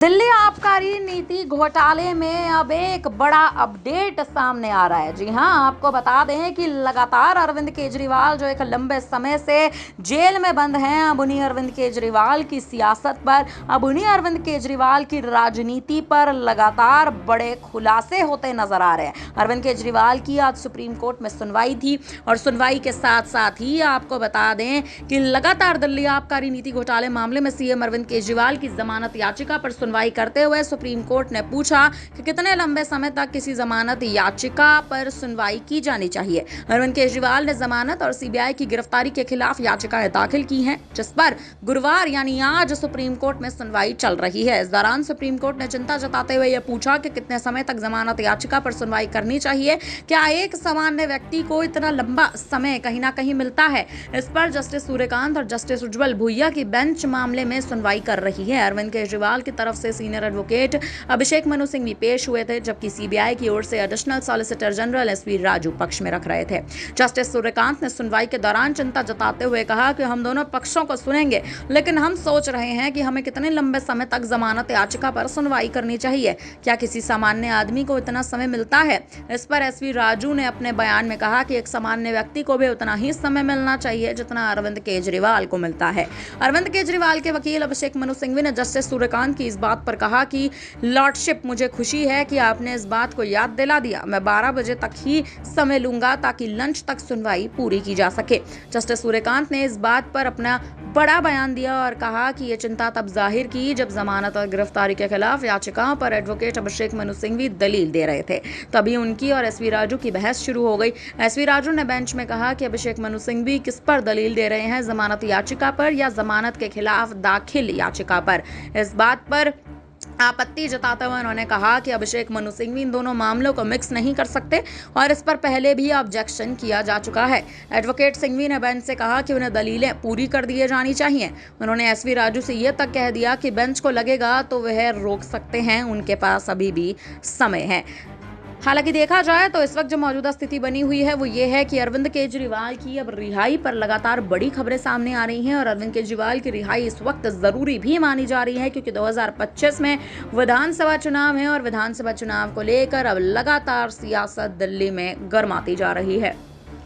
दिल्ली आबकारी नीति घोटाले में अब एक बड़ा अपडेट सामने आ रहा है। जी हां, आपको बता दें कि लगातार अरविंद केजरीवाल जो एक लंबे समय से जेल में बंद हैं, अब उन्हीं अरविंद केजरीवाल की सियासत पर, अब उन्हीं अरविंद केजरीवाल की राजनीति पर लगातार बड़े खुलासे होते नजर आ रहे हैं। अरविंद केजरीवाल की आज सुप्रीम कोर्ट में सुनवाई थी और सुनवाई के साथ साथ ही आपको बता दें कि लगातार दिल्ली आबकारी नीति घोटाले मामले में सीएम अरविंद केजरीवाल की जमानत याचिका पर सुनवाई करते हुए सुप्रीम कोर्ट ने पूछा कि कितने लंबे समय तक किसी जमानत याचिका पर सुनवाई की जानी चाहिए। अरविंद केजरीवाल ने जमानत और सीबीआई की गिरफ्तारी के खिलाफ याचिकाएं दाखिल की हैं, जिस पर गुरुवार यानी आज सुप्रीम कोर्ट में सुनवाई चल रही है। इस दौरान सुप्रीम कोर्ट ने चिंता जताते हुए यह पूछा कि कितने समय तक जमानत याचिका पर सुनवाई करनी चाहिए। क्या एक सामान्य व्यक्ति को इतना लंबा समय कहीं ना कहीं मिलता है? इस पर जस्टिस सूर्यकांत और जस्टिस उज्जवल भुइया की बेंच मामले में सुनवाई कर रही है। अरविंद केजरीवाल की तरफ से सीनियर एडवोकेट अभिषेक मनु सिंह भी पेश हुए थे, जबकि सीबीआई की ओर से additional solicitor general S V Raju पक्ष में रख रहे थे। जस्टिस सूर्यकांत ने सुनवाई के दौरान चिंता जताते हुए कहा कि हम दोनों पक्षों को सुनेंगे, लेकिन हम सोच रहे हैं कि हमें कितने लंबे समय तक जमानत याचिका पर सुनवाई करनी चाहिए। क्या किसी सामान्य आदमी को इतना समय मिलता है? इस पर एसवी राजू ने अपने बयान में कहा कि एक सामान्य व्यक्ति को भी उतना ही समय मिलना चाहिए जितना अरविंद केजरीवाल को मिलता है। अरविंद केजरीवाल के वकील अभिषेक मनु सिंघवी ने जस्टिस सूर्यकांत की इस बात पर कहा कि लॉर्डशिप, मुझे खुशी है कि आपने इस बात को याद दिला दिया। मैं 12 बजे तक ही समय लूंगा ताकि लंच तक सुनवाई पूरी की जा सके। जस्टिस सूर्यकांत ने इस बात पर अपना बड़ा बयान दिया और कहा कि यह चिंता तब जाहिर की जब जमानत और गिरफ्तारी के खिलाफ याचिकाओं पर एडवोकेट अभिषेक मनु सिंघवी दलील दे रहे थे। तभी उनकी और एसवी राजू की बहस शुरू हो गई। एसवी राजू ने बेंच में कहा कि अभिषेक मनु सिंघवी किस पर दलील दे रहे हैं, जमानत याचिका पर या जमानत के खिलाफ दाखिल याचिका पर। इस बात पर आपत्ति जताते हुए उन्होंने कहा कि अभिषेक मनु सिंघवी इन दोनों मामलों को मिक्स नहीं कर सकते और इस पर पहले भी ऑब्जेक्शन किया जा चुका है। एडवोकेट सिंघवी ने बेंच से कहा कि उन्हें दलीलें पूरी कर दी जानी चाहिए। उन्होंने एसवी राजू से यह तक कह दिया कि बेंच को लगेगा तो वह रोक सकते हैं, उनके पास अभी भी समय है। हालांकि देखा जाए तो इस वक्त जो मौजूदा स्थिति बनी हुई है वो ये है कि अरविंद केजरीवाल की अब रिहाई पर लगातार बड़ी खबरें सामने आ रही हैं और अरविंद केजरीवाल की रिहाई इस वक्त जरूरी भी मानी जा रही है, क्योंकि 2025 में विधानसभा चुनाव है और विधानसभा चुनाव को लेकर अब लगातार सियासत दिल्ली में गर्माती जा रही है।